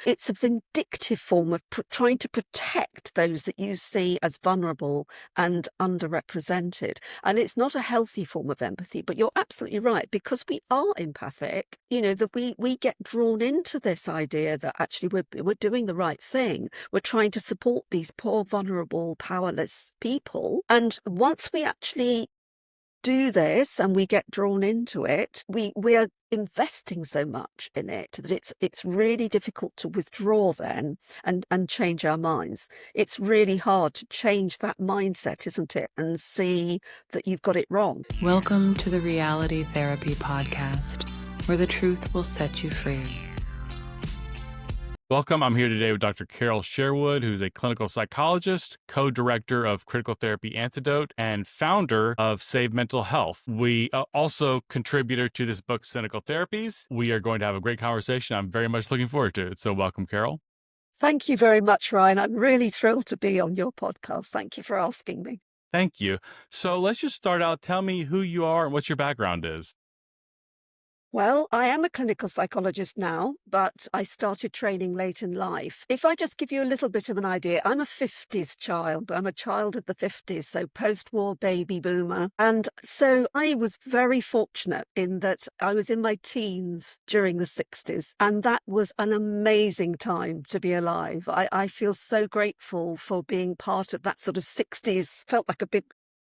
It's a vindictive form of trying to protect those that you see as vulnerable and underrepresented. And it's not a healthy form of empathy, but you're absolutely right. Because we are empathic, that we get drawn into this idea that actually we're doing the right thing. We're trying to support these poor, vulnerable, powerless people. And once we actually do this and we get drawn into it, we are investing so much in it that it's really difficult to withdraw then and change our minds. It's really hard to change that mindset, isn't it? And see that you've got it wrong. Welcome to the Reality Therapy Podcast, where the truth will set you free. Welcome. I'm here today with Dr. Carole Sherwood, who's a clinical psychologist, co-director of Critical Therapy Antidote, and founder of Save Mental Health. We also contributor to this book, Cynical Therapies. We are going to have a great conversation. I'm very much looking forward to it. So welcome, Carole. Thank you very much, Ryan. I'm really thrilled to be on your podcast. Thank you for asking me. Thank you. So let's just start out. Tell me who you are and what your background is. Well, I am a clinical psychologist now, but I started training late in life. If I just give you a little bit of an idea, I'm a 50s child. I'm a child of the 50s, so post-war baby boomer. And so I was very fortunate in that I was in my teens during the 60s, and that was an amazing time to be alive. I feel so grateful for being part of that sort of 60s, felt like a big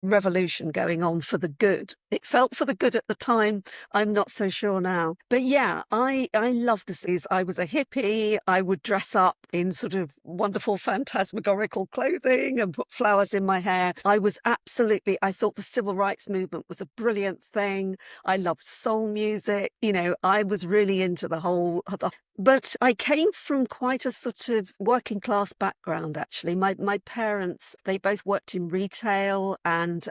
revolution going on for the good. It felt for the good at the time. I'm not so sure now. But yeah, I loved the seas. I was a hippie. I would dress up in sort of wonderful phantasmagorical clothing and put flowers in my hair. I thought the civil rights movement was a brilliant thing. I loved soul music. I was really into the whole. But I came from quite a sort of working class background, actually. My parents, they both worked in retail, and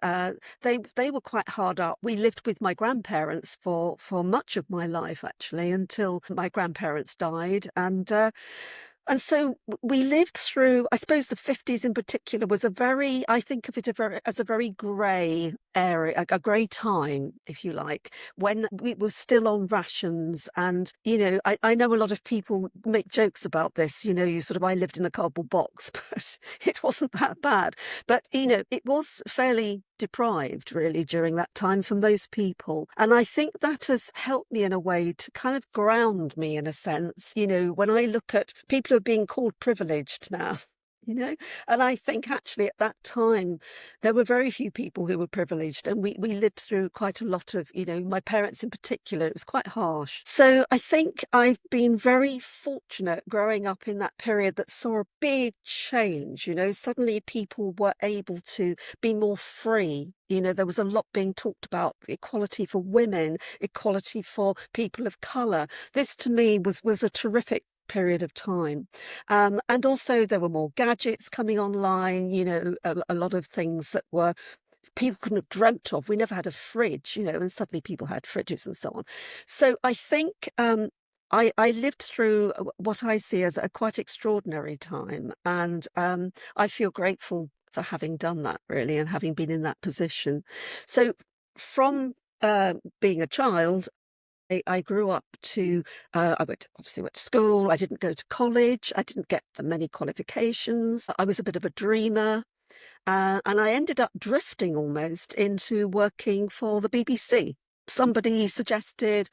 they were quite hard up. We lived with my grandparents for much of my life, actually, until my grandparents died. And so we lived through, I suppose the 50s in particular was I think of it as a very grey area, a grey time, if you like, when we were still on rations. And, I know a lot of people make jokes about this, I lived in a cardboard box, but it wasn't that bad. But, it was fairly deprived really during that time for most people. And I think that has helped me in a way to kind of ground me in a sense, when I look at people who are being called privileged now, and I think actually at that time there were very few people who were privileged, and we lived through quite a lot of, my parents in particular, it was quite harsh. So I think I've been very fortunate growing up in that period that saw a big change. Suddenly people were able to be more free. There was a lot being talked about equality for women, equality for people of colour. This to me was a terrific period of time. And also there were more gadgets coming online, a lot of things that were people couldn't have dreamt of. We never had a fridge, and suddenly people had fridges and so on. So I think I lived through what I see as a quite extraordinary time. And I feel grateful for having done that, really, and having been in that position. So from being a child, I grew up I obviously went to school. I didn't go to college. I didn't get many qualifications. I was a bit of a dreamer. And I ended up drifting almost into working for the BBC. Somebody suggested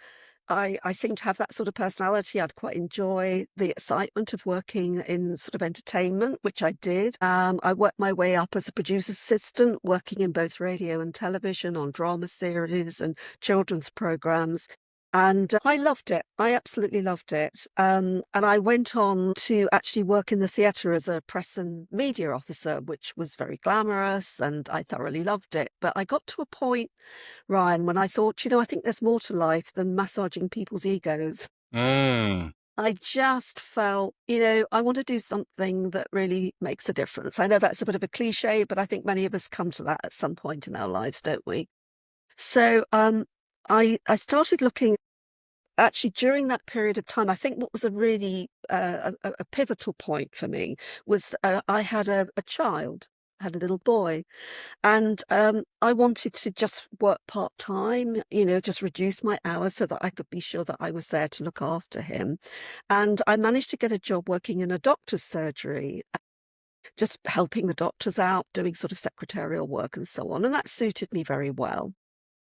I seem to have that sort of personality. I'd quite enjoy the excitement of working in sort of entertainment, which I did. I worked my way up as a producer's assistant, working in both radio and television on drama series and children's programs. And I loved it. I absolutely loved it. And I went on to actually work in the theatre as a press and media officer, which was very glamorous, and I thoroughly loved it. But I got to a point, Ryan, when I thought, I think there's more to life than massaging people's egos. I just felt, I want to do something that really makes a difference. I know that's a bit of a cliche, but I think many of us come to that at some point in our lives, don't we? So I started looking. Actually, during that period of time, I think what was a really a pivotal point for me was I had a child. had a little boy. And, I wanted to just work part-time, just reduce my hours so that I could be sure that I was there to look after him. And I managed to get a job working in a doctor's surgery, just helping the doctors out, doing sort of secretarial work and so on, and that suited me very well.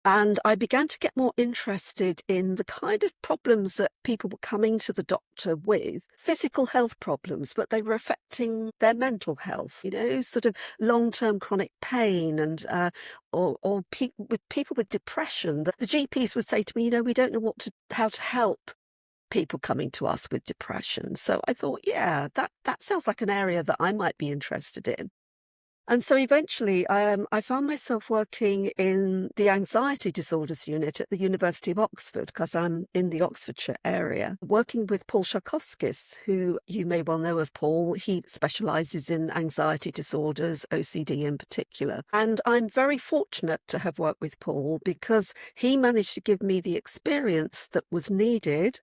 And I began to get more interested in the kind of problems that people were coming to the doctor with, physical health problems, but they were affecting their mental health, sort of long-term chronic pain and with people with depression. The GPs would say to me, we don't know how to help people coming to us with depression. So I thought, yeah, that sounds like an area that I might be interested in. And so eventually, I found myself working in the anxiety disorders unit at the University of Oxford, because I'm in the Oxfordshire area, working with Paul Sharkovskis, who you may well know of Paul. He specialises in anxiety disorders, OCD in particular. And I'm very fortunate to have worked with Paul because he managed to give me the experience that was needed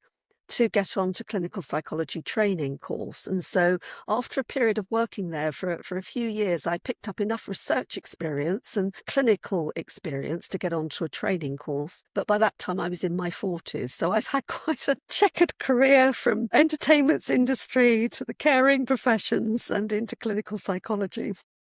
to get on to clinical psychology training course. And so after a period of working there for a few years, I picked up enough research experience and clinical experience to get onto a training course. But by that time I was in my 40s. So I've had quite a checkered career from entertainment industry to the caring professions and into clinical psychology.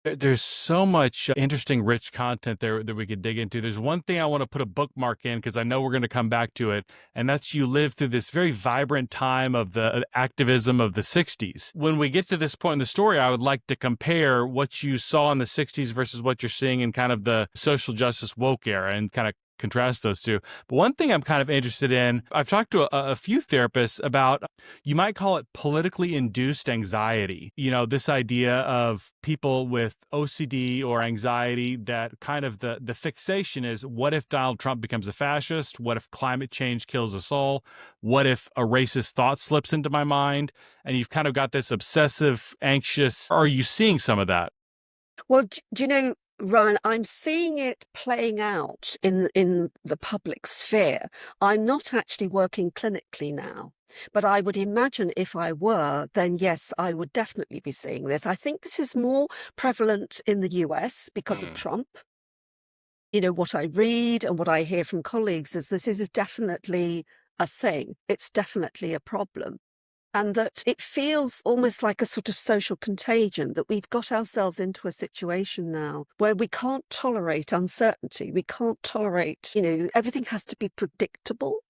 There's so much interesting, rich content there that we could dig into. There's one thing I want to put a bookmark in because I know we're going to come back to it, and that's you lived through this very vibrant time of the activism of the 60s. When we get to this point in the story, I would like to compare what you saw in the 60s versus what you're seeing in kind of the social justice woke era and kind of contrast those two. But one thing I'm kind of interested in, I've talked to a few therapists about, you might call it politically induced anxiety. This idea of people with OCD or anxiety that kind of the fixation is, what if Donald Trump becomes a fascist? What if climate change kills us all? What if a racist thought slips into my mind? And you've kind of got this obsessive, anxious, are you seeing some of that? Well, do you know, Ryan, I'm seeing it playing out in the public sphere. I'm not actually working clinically now, but I would imagine if I were, then yes, I would definitely be seeing this. I think this is more prevalent in the US because of Trump. What I read and what I hear from colleagues is this is definitely a thing. It's definitely a problem. And that it feels almost like a sort of social contagion, that we've got ourselves into a situation now where we can't tolerate uncertainty. We can't tolerate, everything has to be predictable.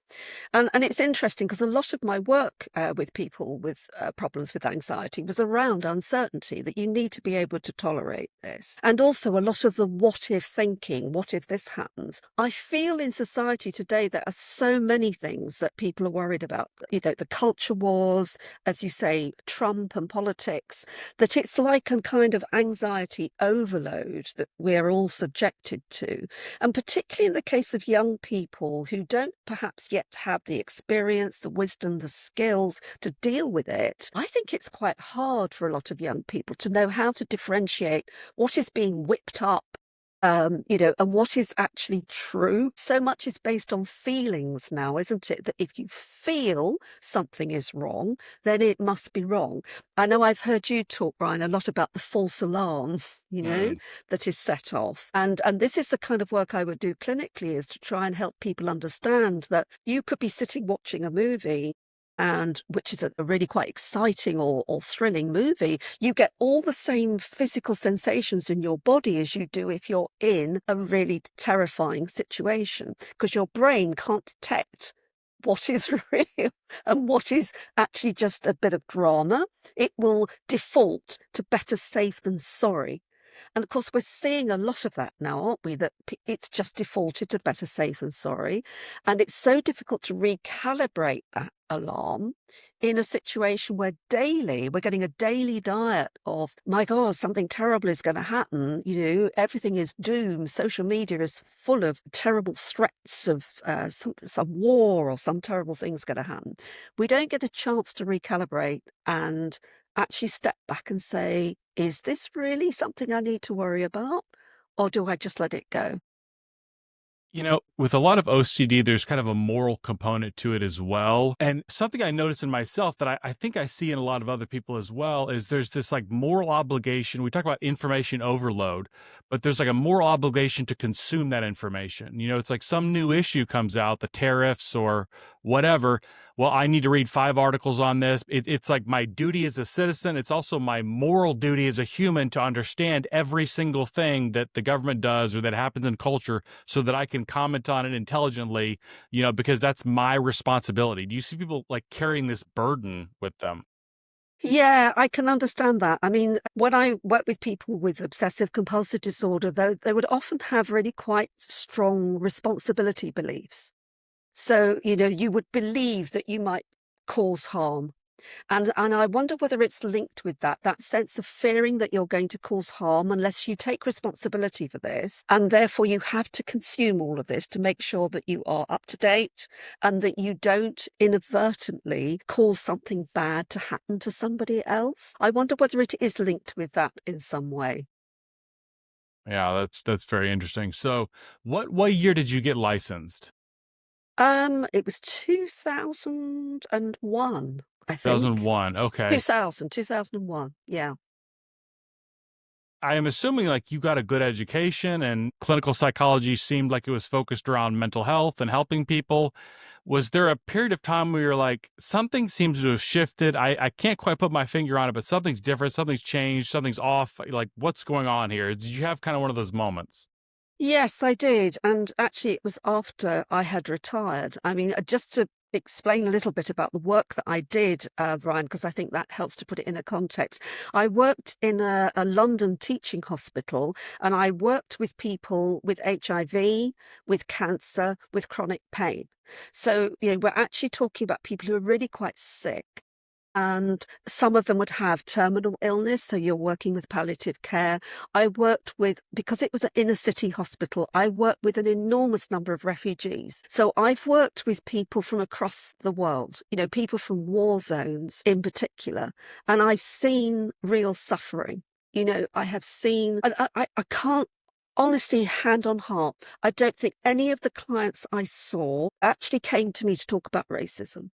And it's interesting because a lot of my work with people with problems with anxiety was around uncertainty, that you need to be able to tolerate this. And also a lot of the what if thinking, what if this happens? I feel in society today there are so many things that people are worried about, the culture wars, as you say, Trump and politics, that it's like a kind of anxiety overload that we're all subjected to. And particularly in the case of young people who don't perhaps yet have the experience, the wisdom, the skills to deal with it, I think it's quite hard for a lot of young people to know how to differentiate what is being whipped up, and what is actually true. So much is based on feelings now, isn't it? That if you feel something is wrong, then it must be wrong. I know I've heard you talk, Ryan, a lot about the false alarm, that is set off. And this is the kind of work I would do clinically, is to try and help people understand that you could be sitting watching a movie, and which is a really quite exciting or thrilling movie. You get all the same physical sensations in your body as you do if you're in a really terrifying situation, because your brain can't detect what is real and what is actually just a bit of drama. It will default to better safe than sorry. And of course, we're seeing a lot of that now, aren't we? That it's just defaulted to better safe than sorry. And it's so difficult to recalibrate that alarm in a situation where daily we're getting a daily diet of, my God, something terrible is going to happen. Everything is doom. Social media is full of terrible threats of some war or some terrible thing's going to happen. We don't get a chance to recalibrate and actually step back and say, is this really something I need to worry about? Or do I just let it go? With a lot of OCD, there's kind of a moral component to it as well. And something I notice in myself that I think I see in a lot of other people as well is there's this like moral obligation. We talk about information overload, but there's like a moral obligation to consume that information. It's like some new issue comes out, the tariffs or whatever. Well, I need to read 5 articles on this. It's like my duty as a citizen. It's also my moral duty as a human to understand every single thing that the government does or that happens in culture so that I can comment on it intelligently, because that's my responsibility. Do you see people like carrying this burden with them? Yeah, I can understand that. I mean, when I work with people with obsessive compulsive disorder, though, they would often have really quite strong responsibility beliefs. So, you would believe that you might cause harm. And I wonder whether it's linked with that sense of fearing that you're going to cause harm unless you take responsibility for this. And therefore you have to consume all of this to make sure that you are up to date and that you don't inadvertently cause something bad to happen to somebody else. I wonder whether it is linked with that in some way. Yeah, that's very interesting. So, what year did you get licensed? It was 2001, I think. 2001. Okay. 2001. Yeah. I am assuming like you got a good education and clinical psychology seemed like it was focused around mental health and helping people. Was there a period of time where you're like, something seems to have shifted? I can't quite put my finger on it, but something's different, something's changed, something's off. Like, what's going on here? Did you have kind of one of those moments? Yes, I did. And actually, it was after I had retired. I mean, just to explain a little bit about the work that I did, Brian, because I think that helps to put it in a context. I worked in a London teaching hospital and I worked with people with HIV, with cancer, with chronic pain. So, we're actually talking about people who are really quite sick. And some of them would have terminal illness, so you're working with palliative care. I worked with, because it was an inner city hospital, I worked with an enormous number of refugees. So I've worked with people from across the world, people from war zones in particular, and I've seen real suffering. I have seen, I can't honestly, hand on heart, I don't think any of the clients I saw actually came to me to talk about racism.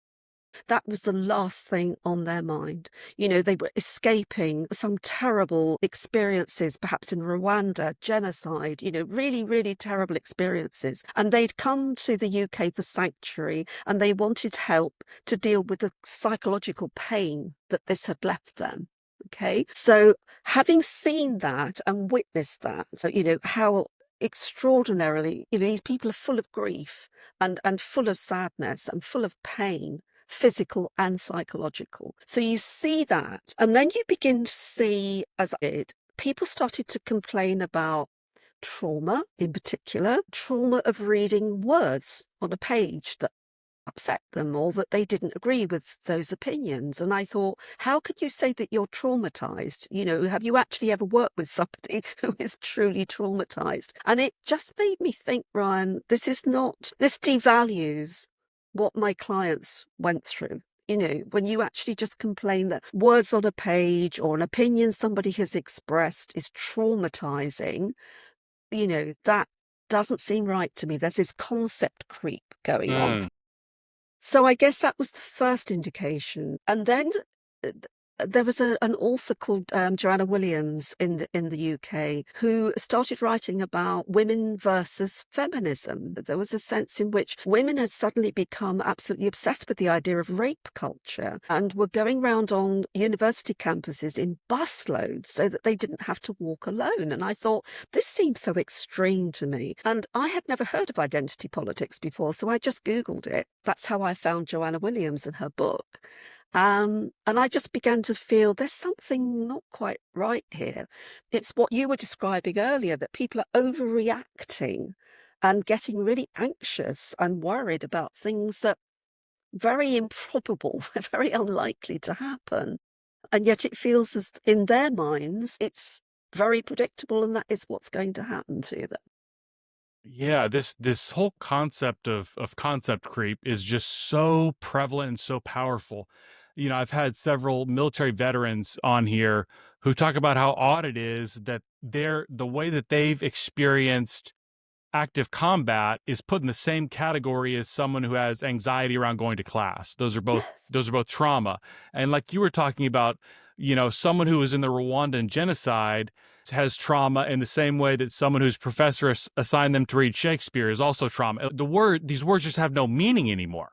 That was the last thing on their mind. They were escaping some terrible experiences, perhaps in Rwanda, genocide, really, really terrible experiences. And they'd come to the UK for sanctuary and they wanted help to deal with the psychological pain that this had left them. Okay. So having seen that and witnessed that, so, how extraordinarily, these people are full of grief and full of sadness and full of pain, physical and psychological. So you see that, and then you begin to see, as I did, people started to complain about trauma, in particular, trauma of reading words on a page that upset them or that they didn't agree with those opinions. And I thought, how could you say that you're traumatized? Have you actually ever worked with somebody who is truly traumatized? And it just made me think, Ryan, this devalues what my clients went through. When you actually just complain that words on a page or an opinion somebody has expressed is traumatizing, that doesn't seem right to me. There's this concept creep going on. Mm. So I guess that was the first indication. And then there was an author called Joanna Williams in the UK who started writing about women versus feminism. There was a sense in which women had suddenly become absolutely obsessed with the idea of rape culture and were going around on university campuses in busloads so that they didn't have to walk alone. And I thought, this seems so extreme to me. And I had never heard of identity politics before, so I just Googled it. That's how I found Joanna Williams and her book. And I just began to feel there's something not quite right here. It's what you were describing earlier, that people are overreacting and getting really anxious and worried about things that very improbable, very unlikely to happen. And yet it feels as in their minds, it's very predictable and that is what's going to happen to them. Yeah, this whole concept of concept creep is just so prevalent and so powerful. I've had several military veterans on here who talk about how odd it is that the way that they've experienced active combat is put in the same category as someone who has anxiety around going to class. Those are both trauma. And like you were talking about, someone who was in the Rwandan genocide has trauma in the same way that someone whose professor assigned them to read Shakespeare is also trauma. These words just have no meaning anymore.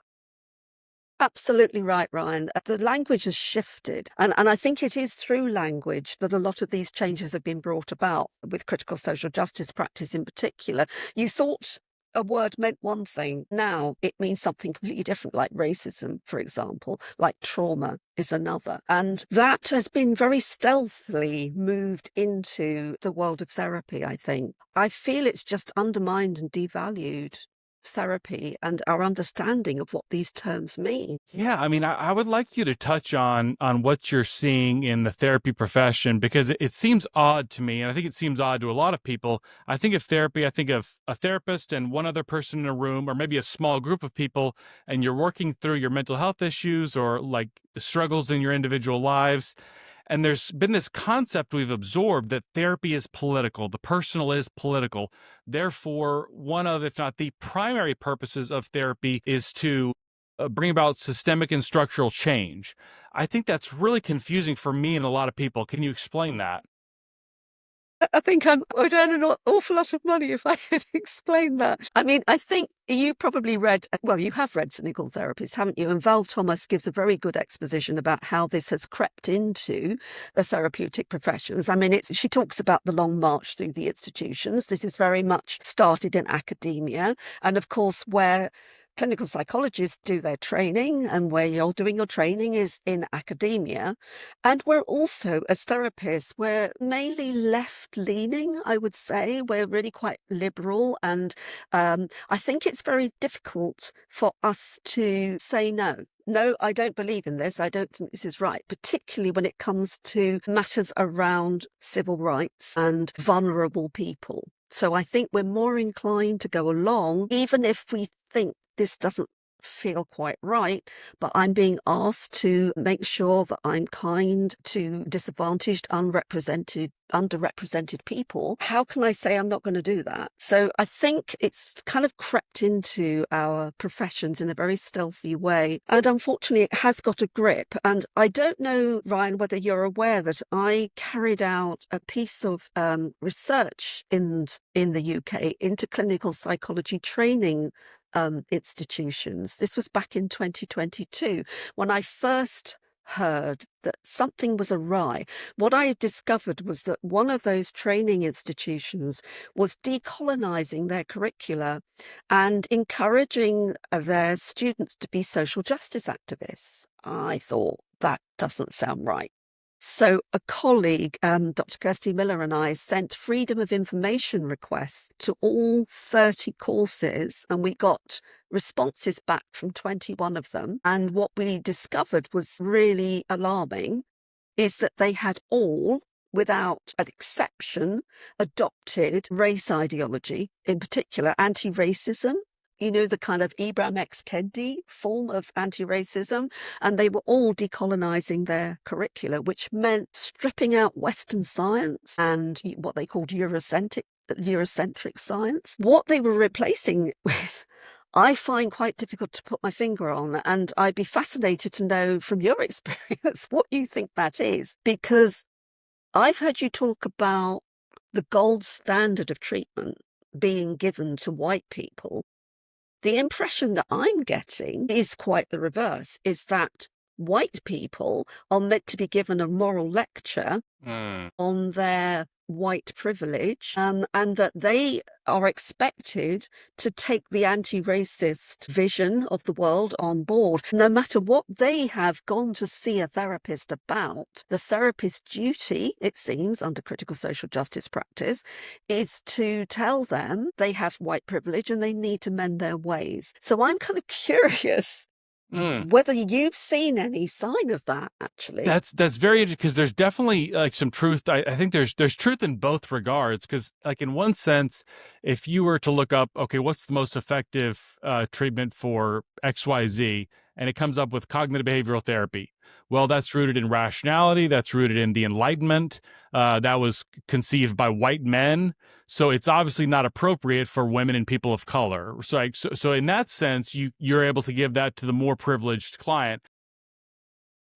Absolutely right, Ryan. The language has shifted. And I think it is through language that a lot of these changes have been brought about, with critical social justice practice in particular. You thought a word meant one thing. Now it means something completely different, like racism, for example, like trauma is another. And that has been very stealthily moved into the world of therapy, I think. I feel it's just undermined and devalued therapy and our understanding of what these terms mean. Yeah, I mean, I would like you to touch on what you're seeing in the therapy profession, because it seems odd to me, and I think it seems odd to a lot of people. I think of therapy, I think of a therapist and one other person in a room, or maybe a small group of people, and you're working through your mental health issues or like struggles in your individual lives. And there's been this concept we've absorbed that therapy is political, the personal is political. Therefore, one of, if not the primary purposes of therapy is to bring about systemic and structural change. I think that's really confusing for me and a lot of people. Can you explain that? I think I would earn an awful lot of money if I could explain that. I mean, I think you probably read, well, you have read Cynical Therapies, haven't you? And Val Thomas gives a very good exposition about how this has crept into the therapeutic professions. I mean, she talks about the long march through the institutions. This is very much started in academia. And of course, where clinical psychologists do their training and where you're doing your training is in academia. And we're also, as therapists, we're mainly left-leaning, I would say. We're really quite liberal. And I think it's very difficult for us to say no. No, I don't believe in this. I don't think this is right, particularly when it comes to matters around civil rights and vulnerable people. So I think we're more inclined to go along, even if we think this doesn't feel quite right, but I'm being asked to make sure that I'm kind to disadvantaged, underrepresented people. How can I say I'm not going to do that? So I think it's kind of crept into our professions in a very stealthy way. And unfortunately, it has got a grip. And I don't know, Ryan, whether you're aware that I carried out a piece of research in the UK into clinical psychology training institutions. This was back in 2022 when I first heard that something was awry. What I discovered was that one of those training institutions was decolonizing their curricula and encouraging their students to be social justice activists. I thought, that doesn't sound right. So a colleague, Dr. Kirsty Miller, and I sent freedom of information requests to all 30 courses, and we got responses back from 21 of them. And what we discovered was really alarming, is that they had all, without an exception, adopted race ideology, in particular anti-racism. You know, the kind of Ibram X. Kendi form of anti-racism, and they were all decolonizing their curricula, which meant stripping out Western science and what they called Eurocentric science. What they were replacing with, I find quite difficult to put my finger on, and I'd be fascinated to know from your experience what you think that is, because I've heard you talk about the gold standard of treatment being given to white people. The impression that I'm getting is quite the reverse, is that white people are meant to be given a moral lecture on their white privilege, and that they are expected to take the anti-racist vision of the world on board. No matter what they have gone to see a therapist about, the therapist's duty, it seems, under critical social justice practice, is to tell them they have white privilege and they need to mend their ways. So I'm kind of curious whether you've seen any sign of that, actually. That's very interesting, because there's definitely like some truth. I think there's truth in both regards, because like in one sense, if you were to look up, okay, what's the most effective treatment for XYZ, and it comes up with cognitive behavioral therapy. Well, that's rooted in rationality. That's rooted in the Enlightenment. That was conceived by white men. So it's obviously not appropriate for women and people of color. So in that sense, you're able to give that to the more privileged client.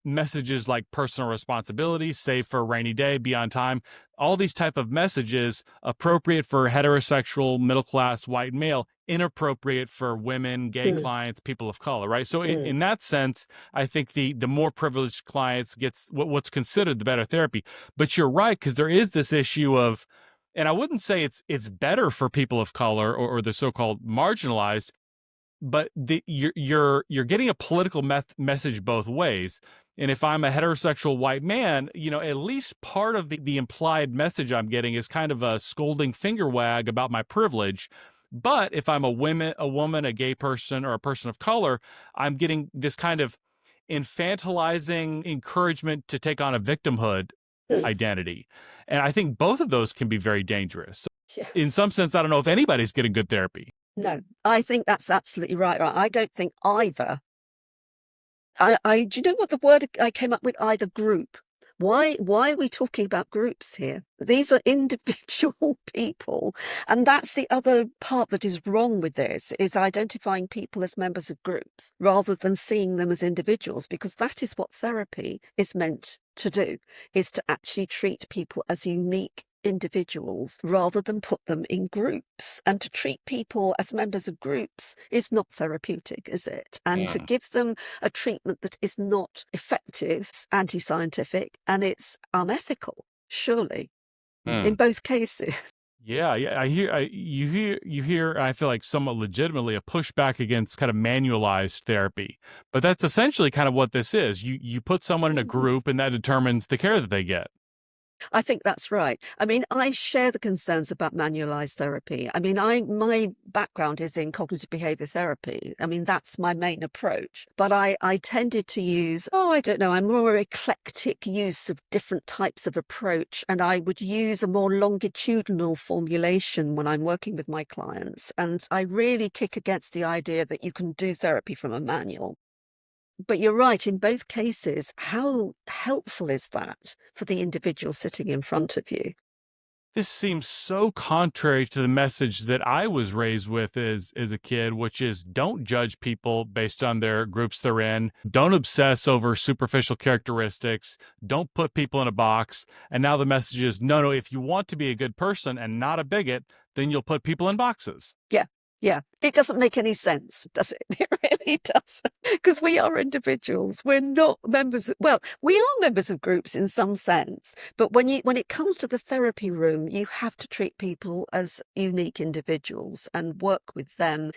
Messages like personal responsibility, save for a rainy day, be on time, all these type of messages appropriate for heterosexual, middle-class, white male, inappropriate for women, gay Mm, clients, people of color, right? So mm, in that sense, I think the more privileged clients gets what's considered the better therapy. But you're right, because there is this issue of, and I wouldn't say it's better for people of color or the so-called marginalized, but you're getting a political message both ways. And if I'm a heterosexual white man, at least part of the implied message I'm getting is kind of a scolding finger wag about my privilege. But if I'm a woman, a gay person, or a person of color, I'm getting this kind of infantilizing encouragement to take on a victimhood mm. identity. And I think both of those can be very dangerous. So Yeah. in some sense, I don't know if anybody's getting good therapy. No, I think that's absolutely right. I don't think either. Do you know what the word I came up with? Either group. Why are we talking about groups here? These are individual people, and that's the other part that is wrong with this, is identifying people as members of groups rather than seeing them as individuals, because that is what therapy is meant to do, is to actually treat people as unique individuals rather than put them in groups. And to treat people as members of groups is not therapeutic, is it? And to give them a treatment that is not effective, anti-scientific, and it's unethical, surely, in both cases. Yeah, yeah, you hear, I feel like somewhat legitimately a pushback against kind of manualized therapy. But that's essentially kind of what this is. You put someone in a group and that determines the care that they get. I think that's right. I mean, I share the concerns about manualized therapy. I mean, my background is in cognitive behavior therapy. I mean, that's my main approach. But I tended to use, I don't know, I'm more eclectic use of different types of approach. And I would use a more longitudinal formulation when I'm working with my clients. And I really kick against the idea that you can do therapy from a manual. But you're right, in both cases, how helpful is that for the individual sitting in front of you? This seems so contrary to the message that I was raised with as a kid, which is don't judge people based on their groups they're in. Don't obsess over superficial characteristics. Don't put people in a box. And now the message is no, if you want to be a good person and not a bigot, then you'll put people in boxes. Yeah, yeah. It doesn't make any sense, does it? It really doesn't. Because we are individuals. We're not members we are members of groups in some sense. But when it comes to the therapy room, you have to treat people as unique individuals and work with them,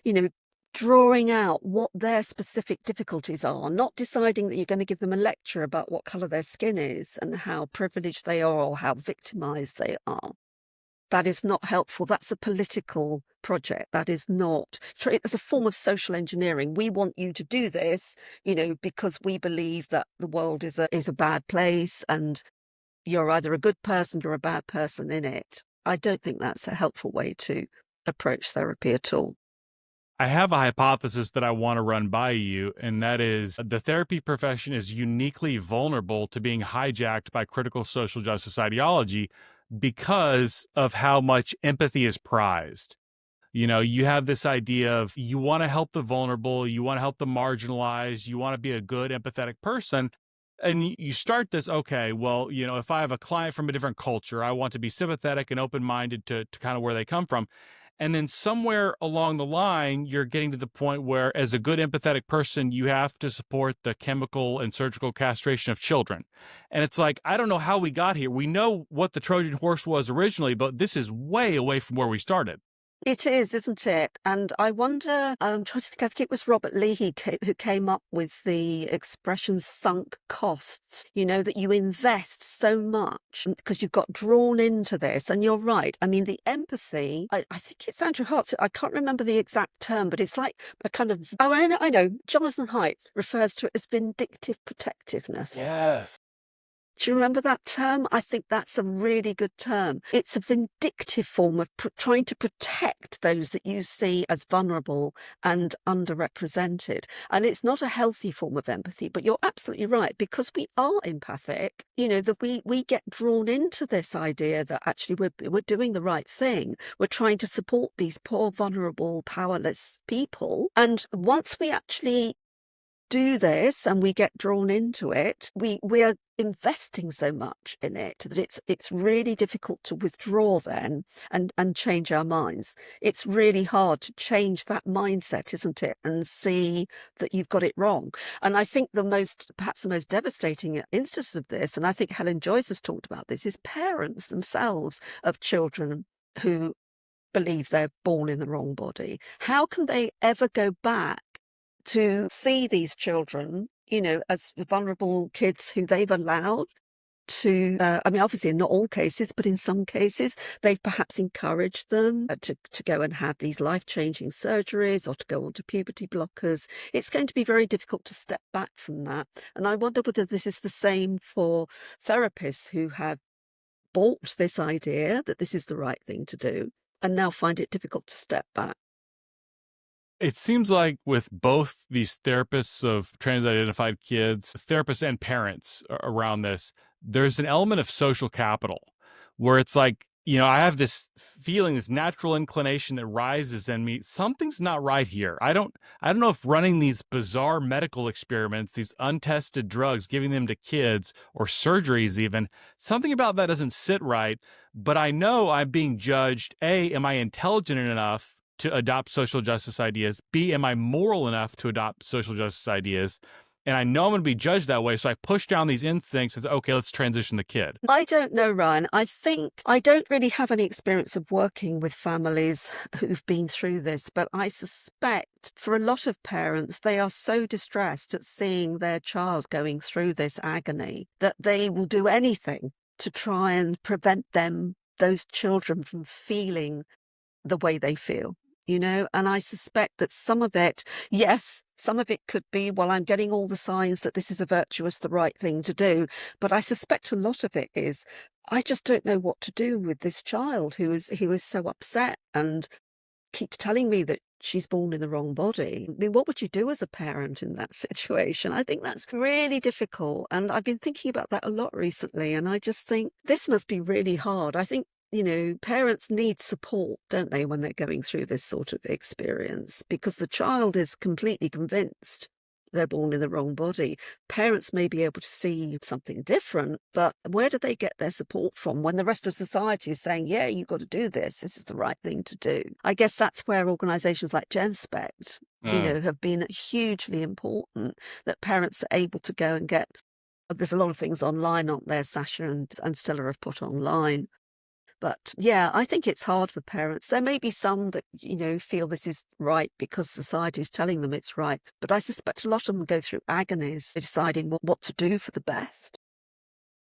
drawing out what their specific difficulties are, not deciding that you're going to give them a lecture about what colour their skin is and how privileged they are or how victimised they are. That is not helpful. That's a political project. That is not. It's a form of social engineering. We want you to do this, because we believe that the world is a bad place and you're either a good person or a bad person in it. I don't think that's a helpful way to approach therapy at all. I have a hypothesis that I want to run by you, and that is the therapy profession is uniquely vulnerable to being hijacked by critical social justice ideology because of how much empathy is prized. You have this idea of you want to help the vulnerable, you want to help the marginalized, you want to be a good, empathetic person. And you start this, okay, well, if I have a client from a different culture, I want to be sympathetic and open minded to kind of where they come from. And then somewhere along the line, you're getting to the point where, as a good empathetic person, you have to support the chemical and surgical castration of children. And it's like, I don't know how we got here. We know what the Trojan horse was originally, but this is way away from where we started. It is, isn't it? And I wonder, I'm trying to think, I think it was Robert Leahy who came up with the expression sunk costs, that you invest so much because you've got drawn into this. And you're right. I mean, the empathy, I think it's Andrew Hart. I can't remember the exact term, but it's like a kind of, I know, Jonathan Haidt refers to it as vindictive protectiveness. Yes. Do you remember that term? I think that's a really good term. It's a vindictive form of trying to protect those that you see as vulnerable and underrepresented. And it's not a healthy form of empathy, but you're absolutely right. Because we are empathic, that we get drawn into this idea that actually we're doing the right thing. We're trying to support these poor, vulnerable, powerless people. And once we actually do this and we get drawn into it, we're investing so much in it that it's really difficult to withdraw then and change our minds. It's really hard to change that mindset, isn't it? And see that you've got it wrong. And I think perhaps the most devastating instance of this, and I think Helen Joyce has talked about this, is parents themselves of children who believe they're born in the wrong body. How can they ever go back to see these children, as vulnerable kids who they've allowed to, obviously in not all cases, but in some cases, they've perhaps encouraged them to go and have these life-changing surgeries or to go onto puberty blockers. It's going to be very difficult to step back from that. And I wonder whether this is the same for therapists who have bought this idea that this is the right thing to do and now find it difficult to step back. It seems like with both these therapists of trans-identified kids, therapists and parents around this, there's an element of social capital where it's like, I have this feeling, this natural inclination that rises in me. Something's not right here. I don't know if running these bizarre medical experiments, these untested drugs, giving them to kids or surgeries even, something about that doesn't sit right. But I know I'm being judged. A, am I intelligent enough to adopt social justice ideas? B, am I moral enough to adopt social justice ideas? And I know I'm going to be judged that way. So I push down these instincts and say, okay, let's transition the kid. I don't know, Ryan. I think I don't really have any experience of working with families who've been through this, but I suspect for a lot of parents, they are so distressed at seeing their child going through this agony that they will do anything to try and prevent those children from feeling the way they feel. And I suspect that some of it could be, well, I'm getting all the signs that this is the right thing to do. But I suspect a lot of it is, I just don't know what to do with this child who is so upset and keeps telling me that she's born in the wrong body. I mean, what would you do as a parent in that situation? I think that's really difficult. And I've been thinking about that a lot recently. And I just think this must be really hard. I think parents need support, don't they, when they're going through this sort of experience, because the child is completely convinced they're born in the wrong body. Parents may be able to see something different, but where do they get their support from when the rest of society is saying, yeah, you've got to do this. This is the right thing to do. I guess that's where organisations like GenSpect, have been hugely important, that parents are able to go and get, there's a lot of things online, aren't there, Sasha and Stella have put online. But yeah, I think it's hard for parents. There may be some that, feel this is right because society is telling them it's right. But I suspect a lot of them go through agonies deciding what to do for the best.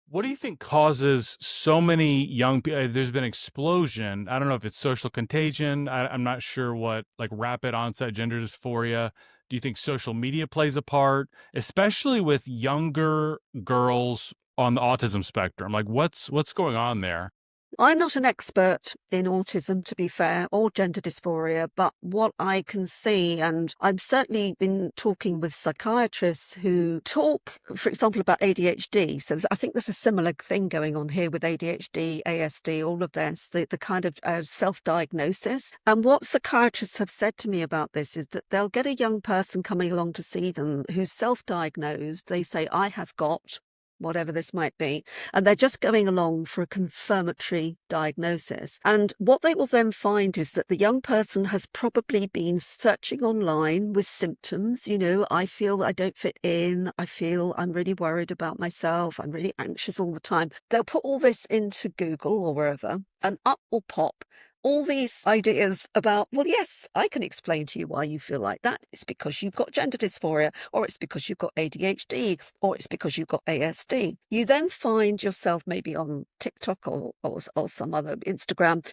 What do you think causes so many young people? There's been an explosion. I don't know if it's social contagion. I'm not sure what rapid onset gender dysphoria. Do you think social media plays a part, especially with younger girls on the autism spectrum? What's going on there? I'm not an expert in autism, to be fair, or gender dysphoria, but what I can see, and I've certainly been talking with psychiatrists who talk, for example, about ADHD. So I think there's a similar thing going on here with ADHD, ASD, all of this, the kind of self-diagnosis. And what psychiatrists have said to me about this is that they'll get a young person coming along to see them who's self-diagnosed. They say, I have got whatever this might be, and they're just going along for a confirmatory diagnosis. And what they will then find is that the young person has probably been searching online with symptoms. I feel I don't fit in. I feel I'm really worried about myself. I'm really anxious all the time. They'll put all this into Google or wherever, and up will pop all these ideas about, well, yes, I can explain to you why you feel like that. It's because you've got gender dysphoria, or it's because you've got ADHD, or it's because you've got ASD. You then find yourself maybe on TikTok or some other Instagram,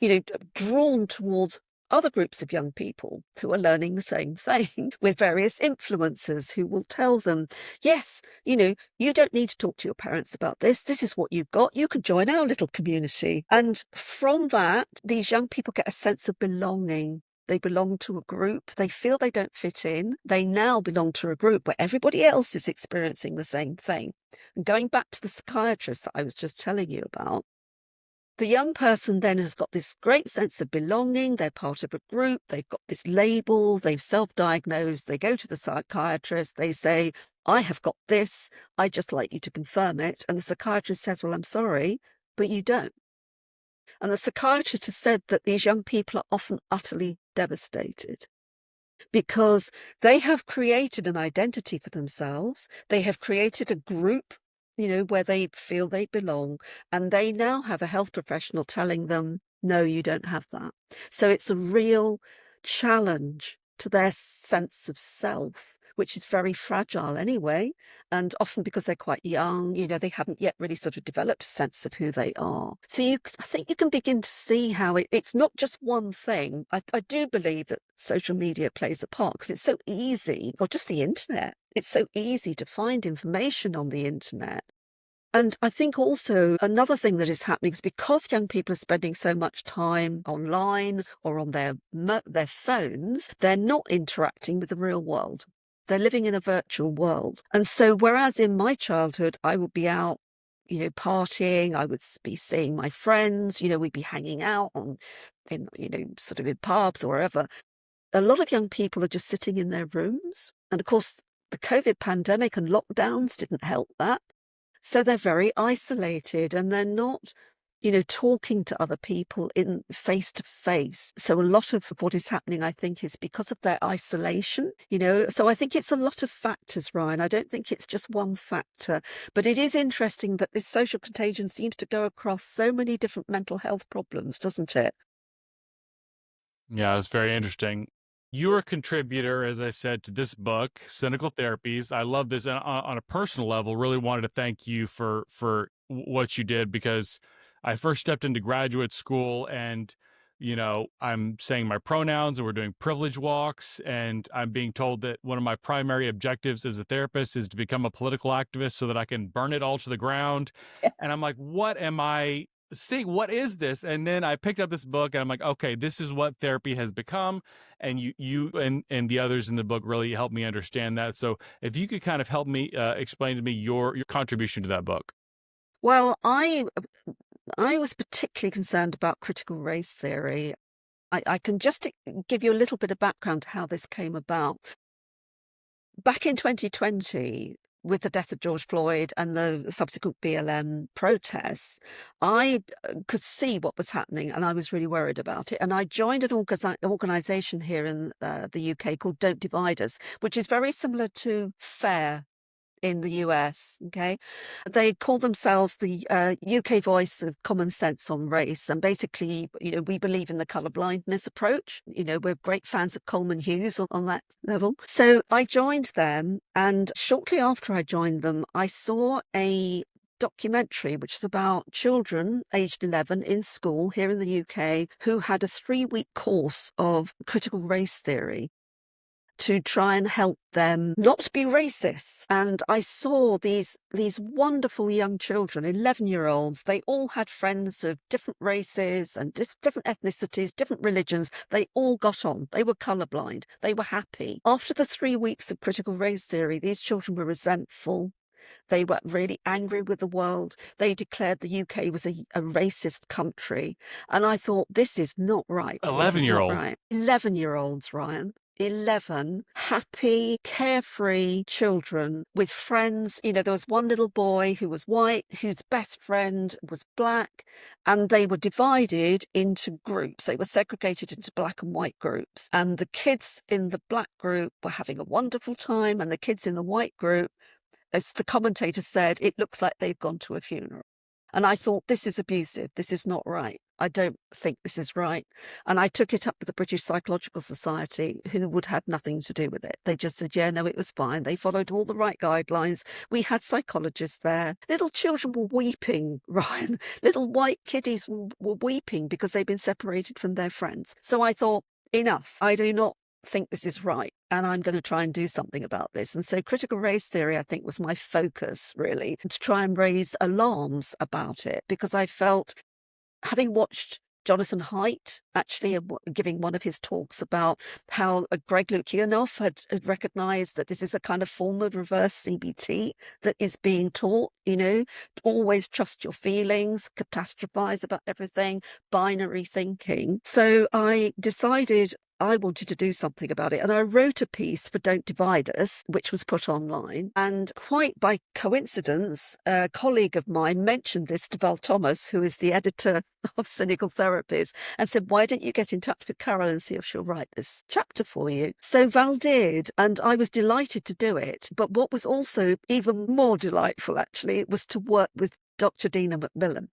drawn towards other groups of young people who are learning the same thing with various influencers who will tell them, yes, you don't need to talk to your parents about this. This is what you've got. You can join our little community. And from that, these young people get a sense of belonging. They belong to a group. They feel they don't fit in. They now belong to a group where everybody else is experiencing the same thing. And going back to the psychiatrist that I was just telling you about, the young person then has got this great sense of belonging. They're part of a group. They've got this label. They've self-diagnosed. They go to the psychiatrist. They say, I have got this. I'd just like you to confirm it. And the psychiatrist says, well, I'm sorry, but you don't. And the psychiatrist has said that these young people are often utterly devastated because they have created an identity for themselves. They have created a group, where they feel they belong. And they now have a health professional telling them, no, you don't have that. So it's a real challenge to their sense of self, which is very fragile anyway. And often because they're quite young, they haven't yet really sort of developed a sense of who they are. So I think you can begin to see how it's not just one thing. I do believe that social media plays a part because it's so easy, or just the internet. It's so easy to find information on the internet. And I think also another thing that is happening is because young people are spending so much time online or on their phones, they're not interacting with the real world. They're living in a virtual world. And so whereas in my childhood, I would be out, partying, I would be seeing my friends, we'd be hanging out sort of in pubs or wherever. A lot of young people are just sitting in their rooms. And of course, the COVID pandemic and lockdowns didn't help that. So they're very isolated and they're not, talking to other people in face to face. So a lot of what is happening, I think, is because of their isolation, So I think it's a lot of factors, Ryan. I don't think it's just one factor. But it is interesting that this social contagion seems to go across so many different mental health problems, doesn't it? Yeah, that's very interesting. You're a contributor, as I said, to this book, Cynical Therapies. I love this, and on a personal level, really wanted to thank you for what you did, because I first stepped into graduate school, and I'm saying my pronouns, and we're doing privilege walks, and I'm being told that one of my primary objectives as a therapist is to become a political activist so that I can burn it all to the ground. And I'm like, what am I? See, what is this? And then I picked up this book and I'm like, okay, this is what therapy has become. And you and the others in the book really helped me understand that. So if you could kind of help me explain to me your contribution to that book. Well, I was particularly concerned about critical race theory. I can just give you a little bit of background to how this came about. Back in 2020, with the death of George Floyd and the subsequent BLM protests, I could see what was happening and I was really worried about it. And I joined an organisation here in the UK called Don't Divide Us, which is very similar to FAIR in the US, okay? They call themselves the UK voice of common sense on race. And basically, we believe in the colourblindness approach. We're great fans of Coleman Hughes on that level. So I joined them. And shortly after I joined them, I saw a documentary, which is about children aged 11 in school here in the UK who had a 3-week course of critical race theory to try and help them not be racist. And I saw these wonderful young children, 11-year-olds. They all had friends of different races and different ethnicities, different religions. They all got on. They were colourblind. They were happy. After the 3 weeks of critical race theory, these children were resentful. They were really angry with the world. They declared the UK was a racist country. And I thought, this is not right. 11-year-old. Right. 11-year-olds, Ryan. 11 happy, carefree children with friends. There was one little boy who was white, whose best friend was black, and they were divided into groups. They were segregated into black and white groups. And the kids in the black group were having a wonderful time, and the kids in the white group, as the commentator said, it looks like they've gone to a funeral. And I thought, this is abusive. This is not right. I don't think this is right. And I took it up with the British Psychological Society, who would have nothing to do with it. They just said, yeah, no, it was fine. They followed all the right guidelines. We had psychologists there. Little children were weeping, Ryan. Little white kiddies were weeping because they'd been separated from their friends. So I thought, enough. I do not think this is right, and I'm going to try and do something about this. And so critical race theory, I think, was my focus, really, to try and raise alarms about it, because I felt, having watched Jonathan Haidt actually giving one of his talks about how Greg Lukianoff had recognized that this is a kind of form of reverse CBT that is being taught, always trust your feelings, catastrophize about everything, binary thinking. So I decided I wanted to do something about it. And I wrote a piece for Don't Divide Us, which was put online. And quite by coincidence, a colleague of mine mentioned this to Val Thomas, who is the editor of Cynical Therapies, and said, why don't you get in touch with Carole and see if she'll write this chapter for you? So Val did, and I was delighted to do it. But what was also even more delightful, actually, was to work with Dr. Dina McMillan,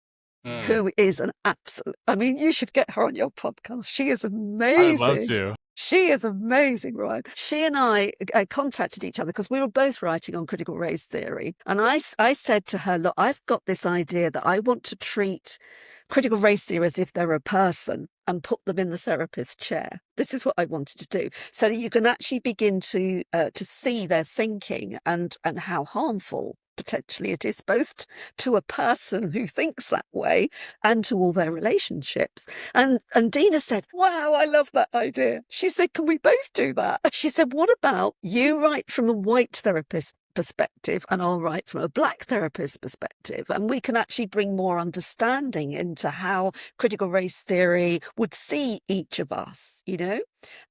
who is an absolute, I mean, you should get her on your podcast. She is I would love amazing. to. She is amazing, Ryan. She and I contacted each other because we were both writing on critical race theory. And I said to her, look, I've got this idea that I want to treat critical race theory as if they're a person and put them in the therapist's chair. This is what I wanted to do, so that you can actually begin to see their thinking and how harmful potentially it is, both to a person who thinks that way and to all their relationships. And Dina said, wow, I love that idea. She said, can we both do that? She said, what about you write from a white therapist perspective and I'll write from a black therapist perspective, and we can actually bring more understanding into how critical race theory would see each of us,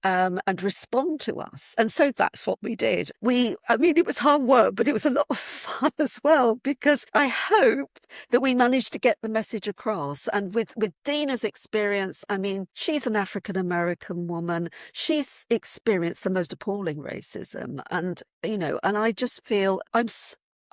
and respond to us. And so that's what we did. I mean, it was hard work, but it was a lot of fun as well, because I hope that we managed to get the message across. And with Dina's experience, I mean, she's an African-American woman. She's experienced the most appalling racism. And, and I just feel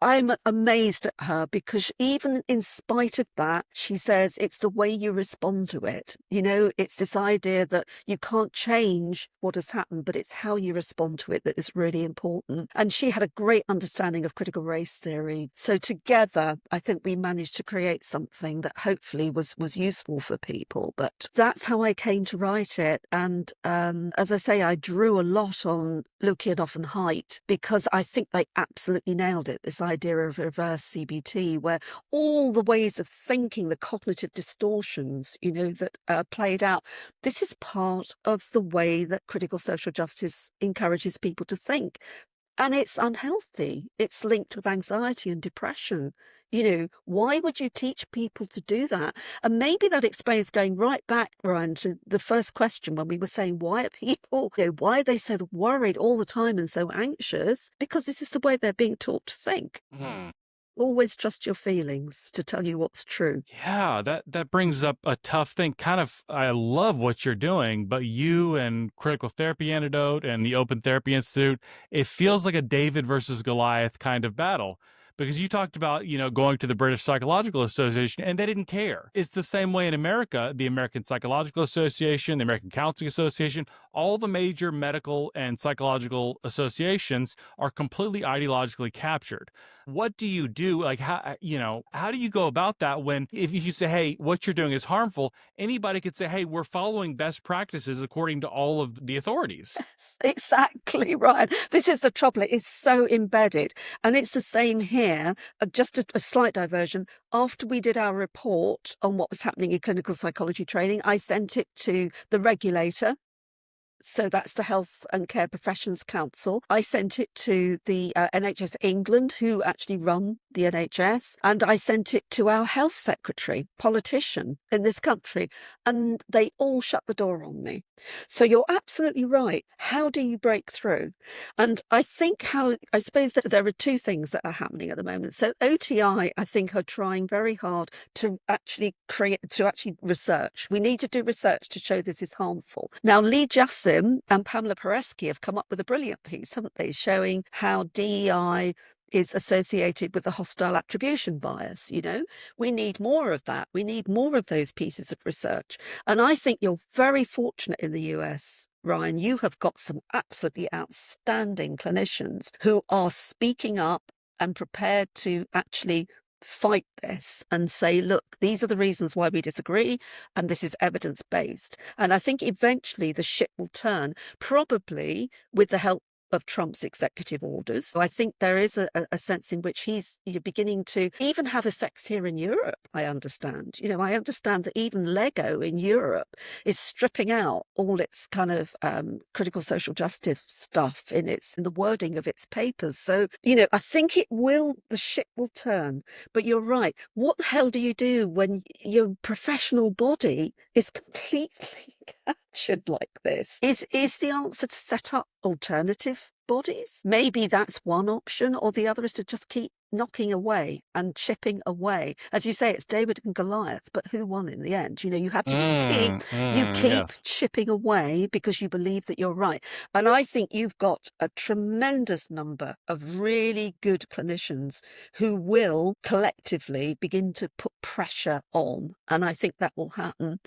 I'm amazed at her, because even in spite of that, she says it's the way you respond to it. It's this idea that you can't change what has happened, but it's how you respond to it that is really important. And she had a great understanding of critical race theory. So together, I think we managed to create something that hopefully was useful for people. But that's how I came to write it. And as I say, I drew a lot on Lukianoff and Haidt, because I think they absolutely nailed it, this idea of reverse CBT, where all the ways of thinking, the cognitive distortions, that are played out, this is part of the way that critical social justice encourages people to think. And it's unhealthy. It's linked with anxiety and depression. Why would you teach people to do that? And maybe that explains, going right back, Ryan, to the first question when we were saying, why are people, why are they so worried all the time and so anxious? Because this is the way they're being taught to think. Always trust your feelings to tell you what's true. Yeah, that brings up a tough thing. Kind of, I love what you're doing, but you and Critical Therapy Antidote and the Open Therapy Institute, it feels like a David versus Goliath kind of battle. Because you talked about, going to the British Psychological Association and they didn't care. It's the same way in America, the American Psychological Association, the American Counseling Association, all the major medical and psychological associations are completely ideologically captured. What do you do? Like, how do you go about that when, if you say, hey, what you're doing is harmful, anybody could say, hey, we're following best practices according to all of the authorities. Exactly, Ryan. This is the trouble. It is so embedded. And it's the same here. Just a slight diversion. After we did our report on what was happening in clinical psychology training, I sent it to the regulator. So that's the Health and Care Professions Council. I sent it to the NHS England, who actually run the NHS, and I sent it to our health secretary, politician in this country, and they all shut the door on me. So you're absolutely right. How do you break through? And I suppose that there are two things that are happening at the moment. So OTI, I think, are trying very hard to actually research. We need to do research to show this is harmful. Now, Lee Jassim and Pamela Paresky have come up with a brilliant piece, haven't they, showing how DEI is associated with the hostile attribution bias. We need more of that. We need more of those pieces of research. And I think you're very fortunate in the US, Ryan. You have got some absolutely outstanding clinicians who are speaking up and prepared to actually fight this and say, look, these are the reasons why we disagree, and this is evidence-based. And I think eventually the ship will turn, probably with the help of Trump's executive orders. So I think there is a sense in which you're beginning to even have effects here in Europe, I understand. I understand that even Lego in Europe is stripping out all its kind of critical social justice stuff in the wording of its papers. So, I think the ship will turn. But you're right. What the hell do you do when your professional body is completely captured like this? Is the answer to set up alternative bodies? Maybe that's one option, or the other is to just keep knocking away and chipping away. As you say, it's David and Goliath, but who won in the end? You have to just keep Yes. chipping away because you believe that you're right. And I think you've got a tremendous number of really good clinicians who will collectively begin to put pressure on. And I think that will happen.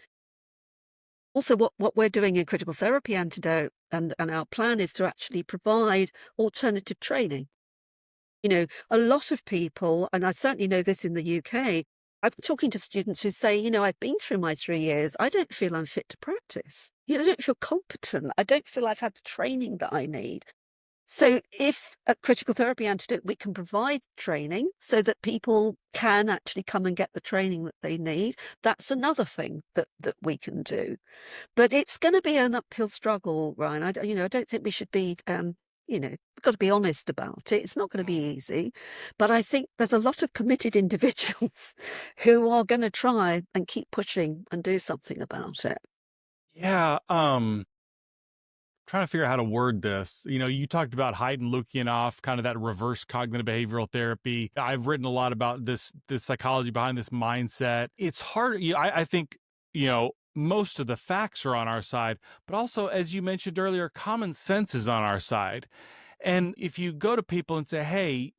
Also, what we're doing in Critical Therapy Antidote and our plan is to actually provide alternative training. A lot of people, and I certainly know this in the UK, I'm talking to students who say, I've been through my 3 years. I don't feel I'm fit to practice. I don't feel competent. I don't feel I've had the training that I need. So if at Critical Therapy Antidote, we can provide training so that people can actually come and get the training that they need, that's another thing that we can do. But it's going to be an uphill struggle, Ryan. I don't think we should be, we've got to be honest about it. It's not going to be easy. But I think there's a lot of committed individuals who are going to try and keep pushing and do something about it. Yeah. Trying to figure out how to word this. You talked about Haydn Lukianoff, kind of that reverse cognitive behavioral therapy. I've written a lot about this psychology behind this mindset. It's hard. I think, most of the facts are on our side, but also, as you mentioned earlier, common sense is on our side. And if you go to people and say, hey,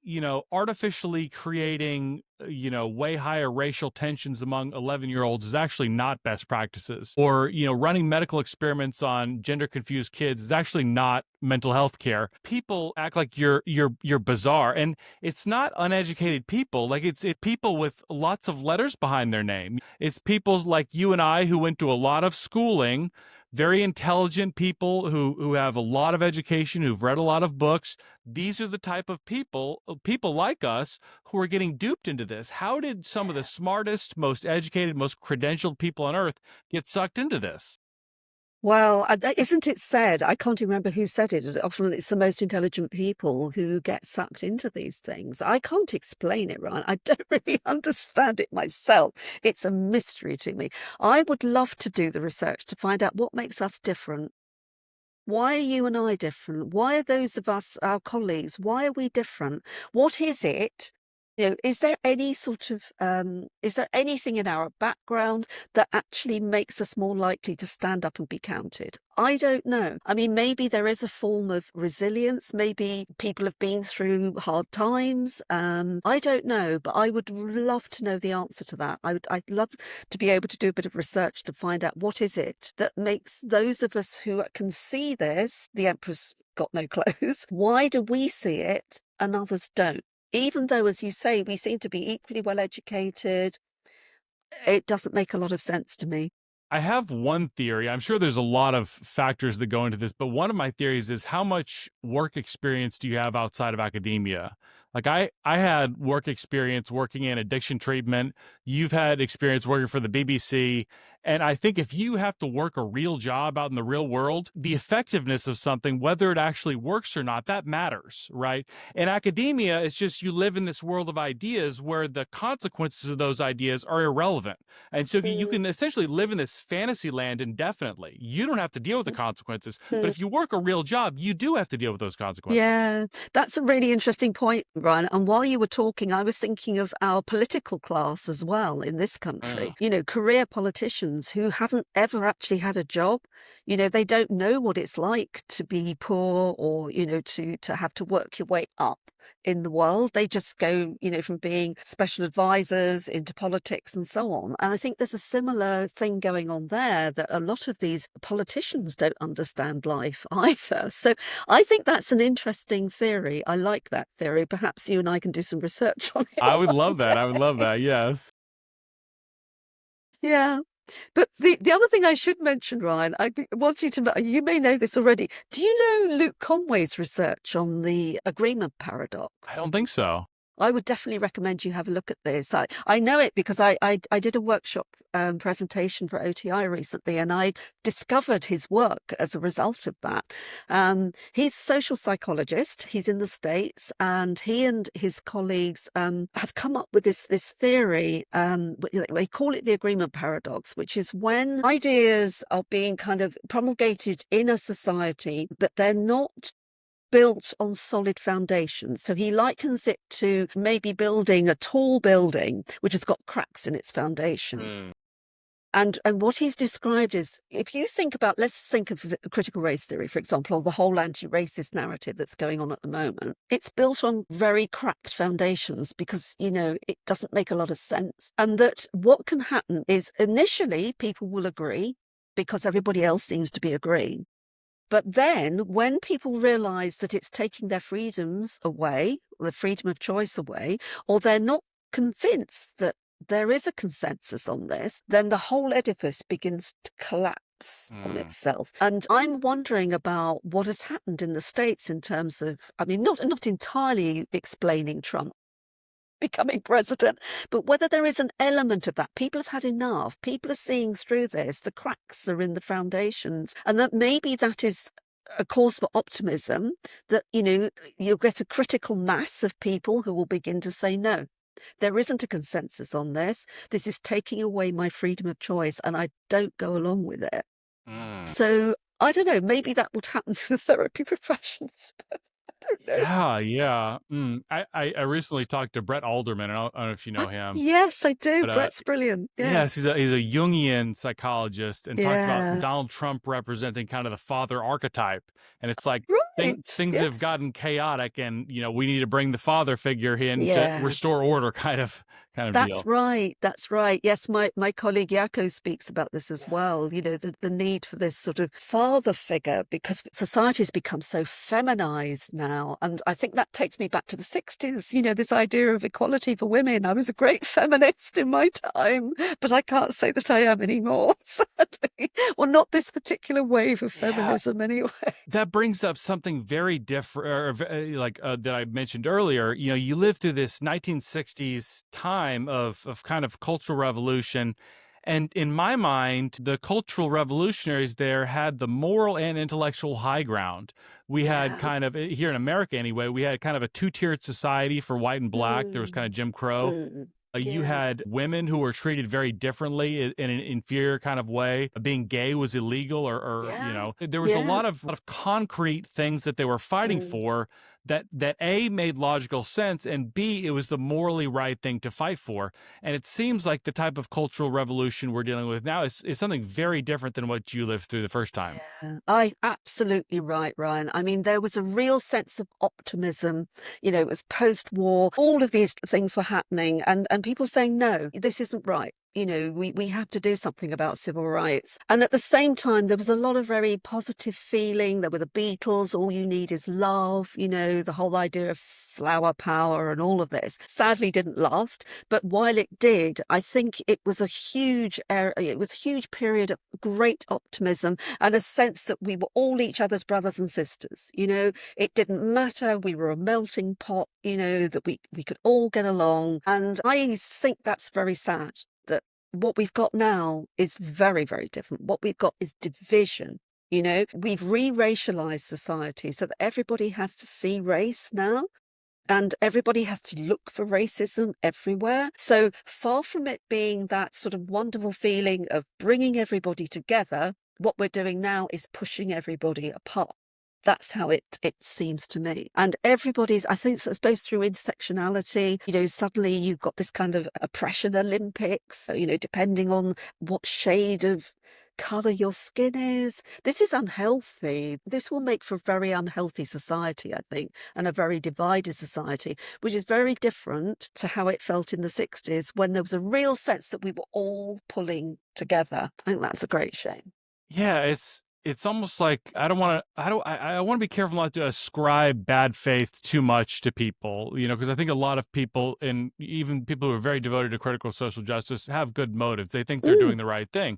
artificially creating, way higher racial tensions among 11-year-olds is actually not best practices, or, running medical experiments on gender confused kids is actually not mental health care. People act like you're bizarre. And it's not uneducated people. Like it's people with lots of letters behind their name. It's people like you and I who went to a lot of schooling, very intelligent people who have a lot of education, who've read a lot of books. These are the type of people like us, who are getting duped into this. How did some of the smartest, most educated, most credentialed people on earth get sucked into this? Well, isn't it said, I can't remember who said it, often it's the most intelligent people who get sucked into these things. I can't explain it, Ryan. I don't really understand it myself. It's a mystery to me. I would love to do the research to find out what makes us different. Why are you and I different? Why are those of us, our colleagues, why are we different? What is it? Is there any sort of, is there anything in our background that actually makes us more likely to stand up and be counted? I don't know. I mean, maybe there is a form of resilience. Maybe people have been through hard times. I don't know, but I would love to know the answer to that. I'd love to be able to do a bit of research to find out what is it that makes those of us who can see this, the emperor's got no clothes, why do we see it and others don't? Even though, as you say, we seem to be equally well educated, it doesn't make a lot of sense to me. I have one theory. I'm sure there's a lot of factors that go into this, but one of my theories is, how much work experience do you have outside of academia? Like I had work experience working in addiction treatment. You've had experience working for the BBC. And I think if you have to work a real job out in the real world, the effectiveness of something, whether it actually works or not, that matters, right? In academia, it's just you live in this world of ideas where the consequences of those ideas are irrelevant. And so you can essentially live in this fantasy land indefinitely. You don't have to deal with the consequences. But if you work a real job, you do have to deal with those consequences. Yeah, that's a really interesting point, Brian. And while you were talking, I was thinking of our political class as well in this country. Career politicians who haven't ever actually had a job. They don't know what it's like to be poor, or, to have to work your way up. in the world. They just go, from being special advisors into politics and so on. And I think there's a similar thing going on there, that a lot of these politicians don't understand life either. So I think that's an interesting theory. I like that theory. Perhaps you and I can do some research on it I would one love that. I would love day. that. Yes. Yeah. But the other thing I should mention, Ryan, I want you to know, you may know this already. Do you know Luke Conway's research on the agreement paradox? I don't think so. I would definitely recommend you have a look at this. I know it because I did a workshop presentation for OTI recently, and I discovered his work as a result of that. He's a social psychologist. He's in the States, and he and his colleagues have come up with this theory. They call it the agreement paradox, which is when ideas are being kind of promulgated in a society, but they're not built on solid foundations. So he likens it to maybe building a tall building which has got cracks in its foundation. And what he's described is, if you think about, let's think of critical race theory, for example, or the whole anti-racist narrative that's going on at the moment. It's built on very cracked foundations because, it doesn't make a lot of sense. And that what can happen is initially people will agree because everybody else seems to be agreeing. But then when people realize that it's taking their freedoms away, the freedom of choice away, or they're not convinced that there is a consensus on this, then the whole edifice begins to collapse on itself. And I'm wondering about what has happened in the States in terms of, not entirely explaining Trump becoming president, but whether there is an element of that. People have had enough. People are seeing through this. The cracks are in the foundations, and that maybe that is a cause for optimism, that, you'll get a critical mass of people who will begin to say, no, there isn't a consensus on this. This is taking away my freedom of choice, and I don't go along with it. So I don't know, maybe that would happen to the therapy professions. Yeah. I recently talked to Brett Alderman. I don't know if you know him. Yes, I do. But, Brett's brilliant. Yeah. Yes, he's a Jungian psychologist, and talked about Yeah. Donald Trump representing kind of the father archetype. And it's like Right. things have Yes. gotten chaotic, and we need to bring the father figure in to Yeah. restore order, kind of That's deal. right. That's right. Yes, my colleague Yako speaks about this as well. The need for this sort of father figure, because society's become so feminized now. And I think that takes me back to the 60s, this idea of equality for women. I was a great feminist in my time, but I can't say that I am anymore, sadly. Well, not this particular wave of feminism anyway. That brings up something very different, that I mentioned earlier. You lived through this 1960s time of kind of cultural revolution. And in my mind, the cultural revolutionaries there had the moral and intellectual high ground. We had kind of, here in America anyway, we had kind of a two-tiered society for white and black. There was kind of Jim Crow. You had women who were treated very differently in an inferior kind of way. Being gay was illegal, or there was a lot of concrete things that they were fighting for that A, made logical sense, and B, it was the morally right thing to fight for. And it seems like the type of cultural revolution we're dealing with now is something very different than what you lived through the first time. Yeah, absolutely right, Ryan. There was a real sense of optimism. It was post-war. All of these things were happening, and people saying, no, this isn't right. We have to do something about civil rights. And at the same time, there was a lot of very positive feeling. There were the Beatles, all you need is love, the whole idea of flower power and all of this. Sadly didn't last, but while it did, I think it was a huge period of great optimism and a sense that we were all each other's brothers and sisters. It didn't matter. We were a melting pot, that we could all get along. And I think that's very sad, that what we've got now is very, very different. What we've got is division. We've re-racialized society so that everybody has to see race now, and everybody has to look for racism everywhere. So far from it being that sort of wonderful feeling of bringing everybody together, what we're doing now is pushing everybody apart. That's how it seems to me. And everybody's, I think, supposed through intersectionality, suddenly you've got this kind of oppression Olympics, depending on what shade of colour your skin is. This is unhealthy. This will make for a very unhealthy society, I think, and a very divided society, which is very different to how it felt in the 60s when there was a real sense that we were all pulling together. I think that's a great shame. Yeah, it's almost like I want to be careful not to ascribe bad faith too much to people, because I think a lot of people, and even people who are very devoted to critical social justice, have good motives. They think they're Mm, doing the right thing.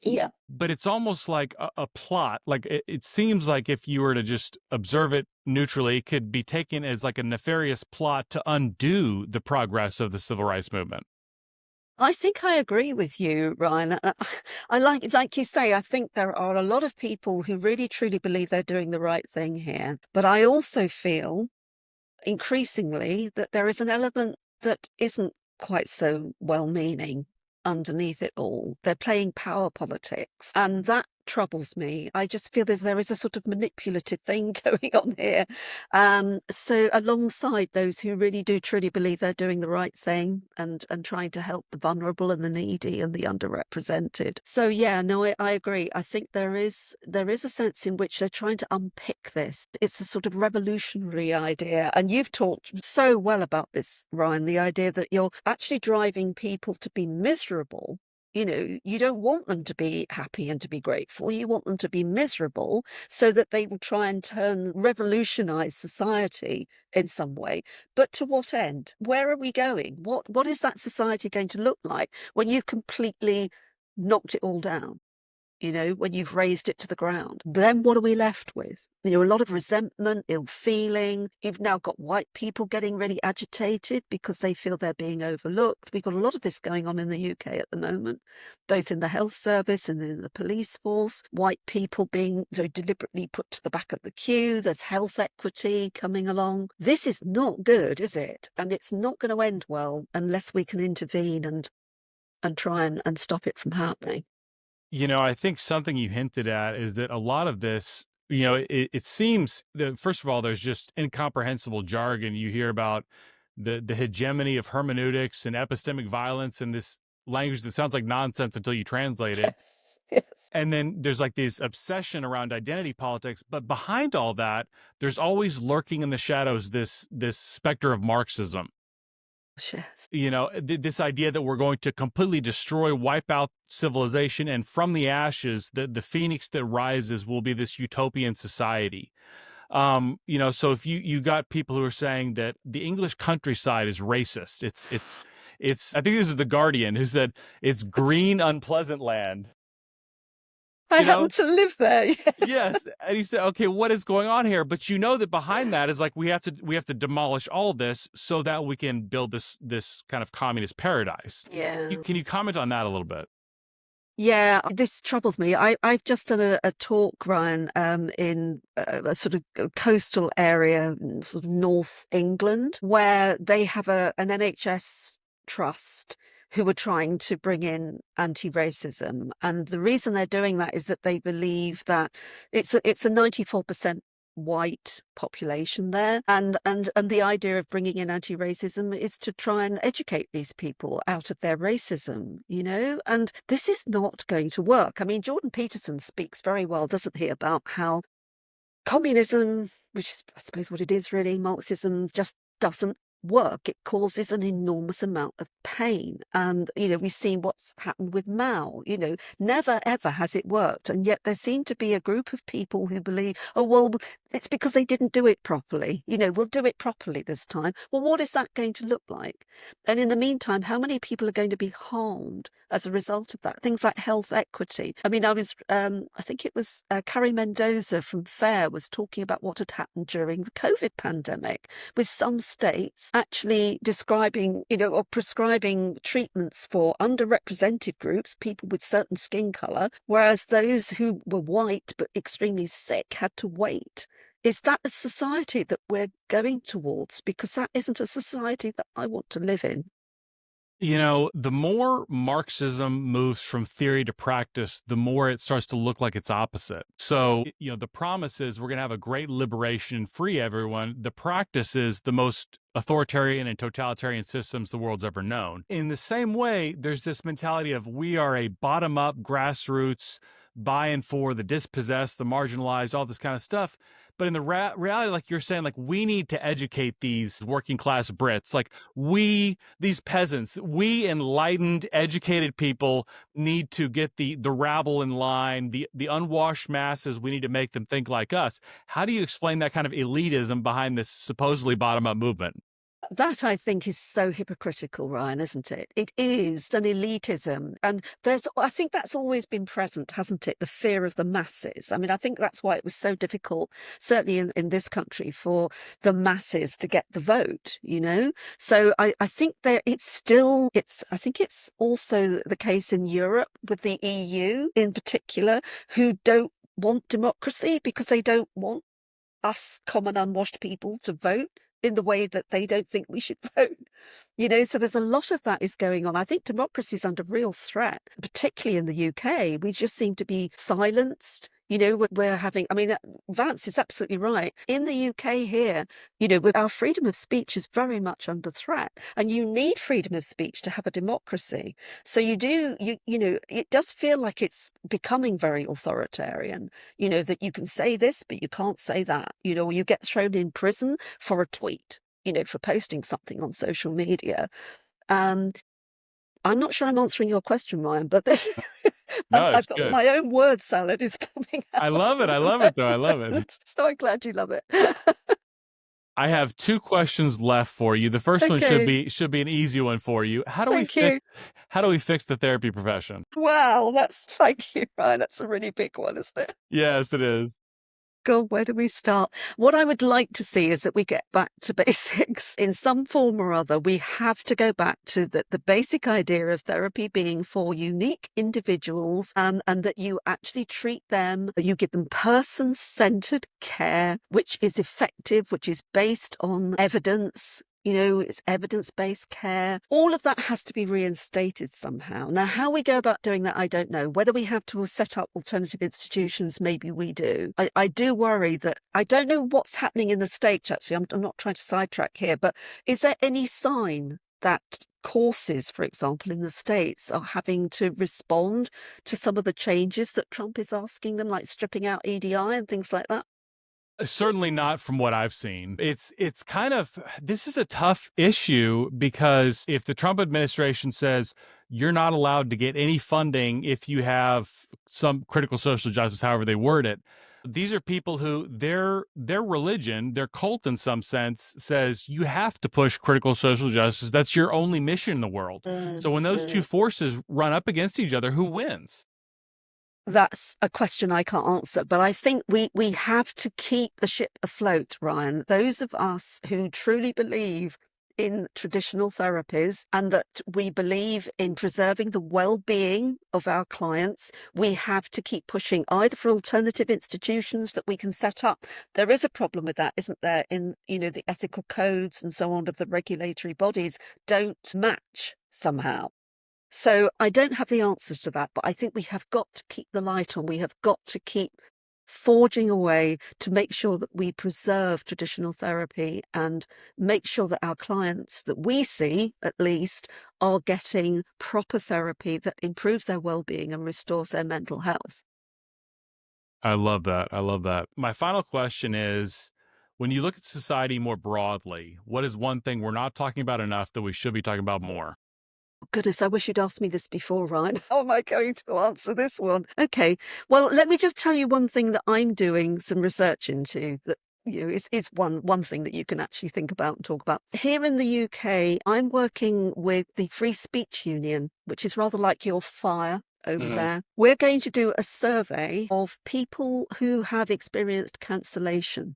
yeah. But it's almost like a plot. Like it seems like if you were to just observe it neutrally, it could be taken as like a nefarious plot to undo the progress of the civil rights movement. I think I agree with you, Ryan. I like you say, I think there are a lot of people who really truly believe they're doing the right thing here. But I also feel increasingly that there is an element that isn't quite so well-meaning underneath it all. They're playing power politics, and that troubles me. I just feel there is a sort of manipulative thing going on here. So alongside those who really do truly believe they're doing the right thing and trying to help the vulnerable and the needy and the underrepresented. So yeah, no, I agree. I think there is a sense in which they're trying to unpick this. It's a sort of revolutionary idea. And you've talked so well about this, Ryan, the idea that you're actually driving people to be miserable. You don't want them to be happy and to be grateful. You want them to be miserable so that they will try and revolutionize society in some way. But to what end? Where are we going? What is that society going to look like when you've completely knocked it all down? When you've raised it to the ground, then what are we left with? A lot of resentment, ill feeling. You've now got white people getting really agitated because they feel they're being overlooked. We've got a lot of this going on in the UK at the moment, both in the health service and in the police force. White people being very deliberately put to the back of the queue. There's health equity coming along. This is not good, is it? And it's not going to end well unless we can intervene and try and stop it from happening. I think something you hinted at is that a lot of this, it seems that, first of all, there's just incomprehensible jargon. You hear about the hegemony of hermeneutics and epistemic violence and this language that sounds like nonsense until you translate it. Yes, yes. And then there's like this obsession around identity politics. But behind all that, there's always lurking in the shadows this specter of Marxism. Yes. This idea that we're going to completely destroy, wipe out civilization, and from the ashes, the phoenix that rises will be this utopian society. So if you got people who are saying that the English countryside is racist, it's I think this is The Guardian who said it's green, unpleasant land. I You know, happen to live there, yes. Yes, and he said, "Okay, what is going on here?" But that behind that is like we have to demolish all this so that we can build this kind of communist paradise. Yeah. Can you comment on that a little bit? Yeah, this troubles me. I've just done a talk, Ryan, in a sort of coastal area, in sort of North England, where they have an NHS trust who are trying to bring in anti-racism. And the reason they're doing that is that they believe that it's a 94% white population there, and the idea of bringing in anti-racism is to try and educate these people out of their racism, and this is not going to work. I mean, Jordan Peterson speaks very well, doesn't he, about how communism, which is I suppose what it is really, Marxism, just doesn't work. It causes an enormous amount of pain. And, we've seen what's happened with Mao, never ever has it worked. And yet there seem to be a group of people who believe, oh, well, it's because they didn't do it properly. We'll do it properly this time. Well, what is that going to look like? And in the meantime, how many people are going to be harmed as a result of that? Things like health equity. I mean, I think it was Carrie Mendoza from FAIR was talking about what had happened during the COVID pandemic, with some states actually describing, or prescribing treatments for underrepresented groups, people with certain skin colour, whereas those who were white but extremely sick had to wait. Is that a society that we're going towards? Because that isn't a society that I want to live in. The more Marxism moves from theory to practice, the more it starts to look like its opposite. So, the promise is we're going to have a great liberation and free everyone. The practice is the most authoritarian and totalitarian systems the world's ever known. In the same way, there's this mentality of we are a bottom-up, grassroots, buying for the dispossessed, the marginalized, all this kind of stuff. But in the reality, like you're saying, like we need to educate these working class Brits, like these peasants, we enlightened, educated people need to get the rabble in line, the unwashed masses. We need to make them think like us. How do you explain that kind of elitism behind this supposedly bottom up movement? That, I think, is so hypocritical, Ryan, isn't it? It is an elitism. And I think that's always been present, hasn't it? The fear of the masses. I mean, I think that's why it was so difficult, certainly in this country, for the masses to get the vote, you know? So I think I think it's also the case in Europe with the EU in particular, who don't want democracy because they don't want us common unwashed people to vote in the way that they don't think we should vote. So there's a lot of that is going on. I think democracy is under real threat, particularly in the UK. We just seem to be silenced. We're having, I mean, Vance is absolutely right. In the UK here, our freedom of speech is very much under threat. And you need freedom of speech to have a democracy. So it does feel like it's becoming very authoritarian, that you can say this, but you can't say that, or you get thrown in prison for a tweet, for posting something on social media. I'm not sure I'm answering your question, Ryan, but this, No, I've it's got good. my own word salad is coming out. I love it. I love it, though. I love it. So I'm glad you love it. I have two questions left for you. The first one should Okay, be an easy one for you. thank you. How do we fix the therapy profession? Wow, thank you, Ryan. That's a really big one, isn't it? Yes, it is. God, where do we start? What I would like to see is that we get back to basics in some form or other. We have to go back to the basic idea of therapy being for unique individuals, and that you actually treat them, that you give them person-centered care, which is effective, which is based on evidence. It's evidence-based care. All of that has to be reinstated somehow. Now, how we go about doing that, I don't know. Whether we have to set up alternative institutions, maybe we do. I do worry that I don't know what's happening in the States, actually. I'm not trying to sidetrack here, but is there any sign that courses, for example, in the States are having to respond to some of the changes that Trump is asking them, like stripping out EDI and things like that? Certainly not from what I've seen. It's kind of, this is a tough issue because if the Trump administration says you're not allowed to get any funding if you have some critical social justice, however they word it, these are people who their religion, their cult in some sense says you have to push critical social justice. That's your only mission in the world. So when those two forces run up against each other, who wins? That's a question I can't answer, but I think we have to keep the ship afloat, Ryan. Those of us who truly believe in traditional therapies and that we believe in preserving the well-being of our clients, we have to keep pushing either for alternative institutions that we can set up. There is a problem with that, isn't there? In, the ethical codes and so on of the regulatory bodies don't match somehow. So I don't have the answers to that, but I think we have got to keep the light on. We have got to keep forging away to make sure that we preserve traditional therapy and make sure that our clients that we see, at least, are getting proper therapy that improves their well-being and restores their mental health. I love that. I love that. My final question is, when you look at society more broadly, what is one thing we're not talking about enough that we should be talking about more? Goodness, I wish you'd asked me this before, Ryan. How am I going to answer this one? Okay, well, let me just tell you one thing that I'm doing some research into that is one thing that you can actually think about and talk about. Here in the UK, I'm working with the Free Speech Union, which is rather like your FIRE over there. We're going to do a survey of people who have experienced cancellation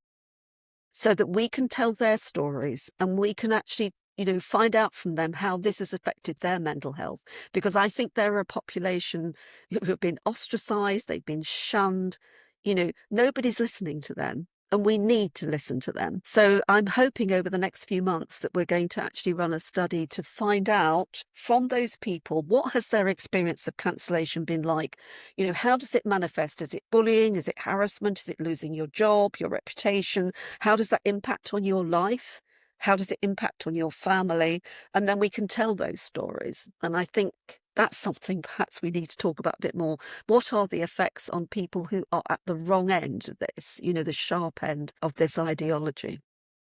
so that we can tell their stories and we can actually find out from them how this has affected their mental health. Because I think they're a population who have been ostracized, they've been shunned, nobody's listening to them. And we need to listen to them. So I'm hoping over the next few months that we're going to actually run a study to find out from those people, what has their experience of cancellation been like? How does it manifest? Is it bullying? Is it harassment? Is it losing your job, your reputation? How does that impact on your life? How does it impact on your family? And then we can tell those stories. And I think That's something perhaps we need to talk about a bit more. What are the effects on people who are at the wrong end of this, the sharp end of this ideology?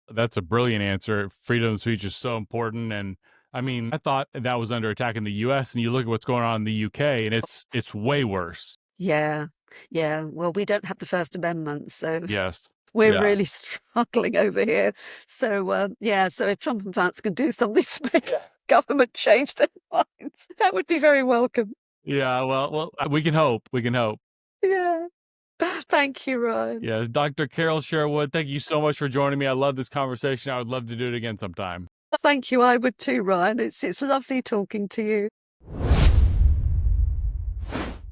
That's a brilliant answer. Freedom of speech is so important. And I mean, I thought that was under attack in the US, and you look at what's going on in the UK, and it's way worse. Yeah, yeah. Well, we don't have the First Amendment, so Yes. we're Yeah. really struggling over here. So, yeah, so if Trump and Vance can do something to make government change their minds, that would be very welcome. Yeah. Well, we can hope. We can hope. Yeah. Thank you, Ryan. Yes. Dr. Carole Sherwood, thank you so much for joining me. I love this conversation. I would love to do it again sometime. Thank you. I would too, Ryan. It's lovely talking to you.